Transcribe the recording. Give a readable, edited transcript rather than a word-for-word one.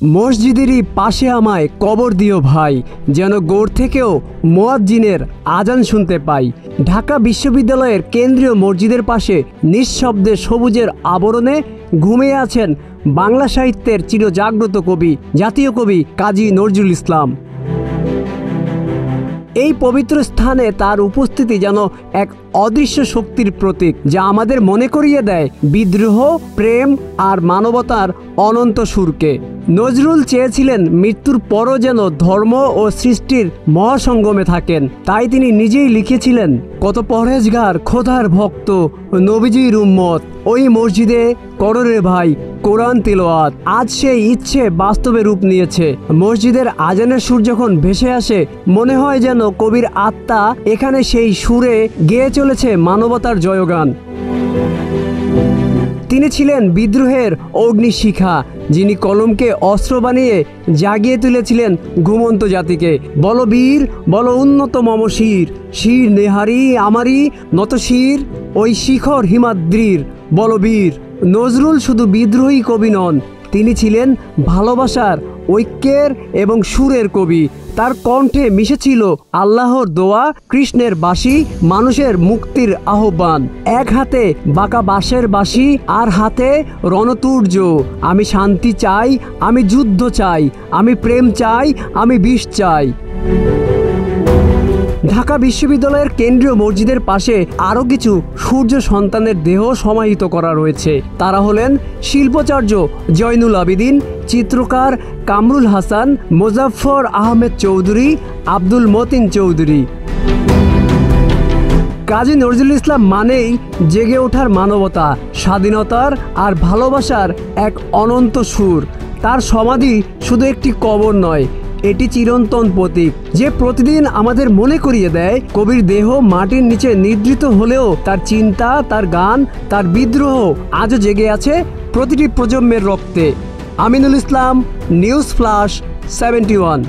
মসজিদেরই পাশে আমায় কবর দিও ভাই, যেন গোর থেকেও মুয়াজ্জিনের আজান শুনতে পাই। ঢাকা বিশ্ববিদ্যালয়ের কেন্দ্রীয় মসজিদের পাশে নিঃশব্দে সবুজের আবরণে ঘুমিয়ে আছেন বাংলা সাহিত্যের চিরজাগ্রত কবি, জাতীয় কবি কাজী নজরুল ইসলাম। এই পবিত্র স্থানে তার উপস্থিতি যেন এক অদৃশ্য শক্তির প্রতীক, যা আমাদের মনে করিয়ে দেয় বিদ্রোহ, প্রেম আর মানবতার অনন্ত সুরকে। নজরুল চেয়েছিলেন মৃত্যুর পরও যেন ধর্ম ও সৃষ্টির মহাসঙ্গমে থাকেন। তাই তিনি নিজেই লিখেছিলেন, কত পরহেজগার খোদার ভক্ত নবীজির উম্মত, ওই মসজিদে করো রে ভাই কোরআন তিলাওয়াত। আজ সেই ইচ্ছে বাস্তবে রূপ নিয়েছে। মসজিদের আজানের সুর যখন ভেসে আসে, মনে হয় যেন কবির আত্মা এখানে সেই সুরে গেয়ে চলেছে মানবতার জয়গান। তিনি ছিলেন বিদ্রোহের অগ্নিশিখা, যিনি কলমকে অস্ত্র বানিয়ে জাগিয়ে তুলেছিলেন ঘুমন্ত জাতিকে। বল বীর বল উন্নত মম শির, শির নেহারি আমারি নত শির ওই শিখর হিমাদ্রির বলবীর। নজরুল শুধু বিদ্রোহী কবি নন, তিনি ছিলেন ভালোবাসার, ঐক্যের এবং সুরের কবি। তার কণ্ঠে মিশেছিল আল্লাহর দোয়া, কৃষ্ণের বাঁশি, মানুষের মুক্তির আহ্বান। এক হাতে বাঁকা বাঁশের বাঁশি, আর হাতে রণতুর্য। আমি শান্তি চাই, আমি যুদ্ধ চাই, আমি প্রেম চাই, আমি বিষ চাই। ঢাকা বিশ্ববিদ্যালয়ের কেন্দ্রীয় মসজিদের পাশে আরও কিছু সূর্য সন্তানের দেহ সমাহিত করা রয়েছে। তারা হলেন শিল্পাচার্য জয়নুল আবেদিন, চিত্রকার কামরুল হাসান, মোজাফফর আহমেদ চৌধুরী, আব্দুল মতিন চৌধুরী। কাজী নজরুল ইসলাম মানেই জেগে ওঠার মানবতা, স্বাধীনতার আর ভালোবাসার এক অনন্ত সুর। তার সমাধি শুধু একটি কবর নয়, এটি চিরন্তন প্রতীক, যে প্রতিদিন আমাদের মনে করিয়ে দেয় কবির দেহ মাটির নিচে নিদ্রিত হলেও তার চিন্তা, তার গান, তার বিদ্রোহ আজও জেগে আছে প্রতিটি প্রজন্মের রক্তে। Aminul Islam, news flush 71।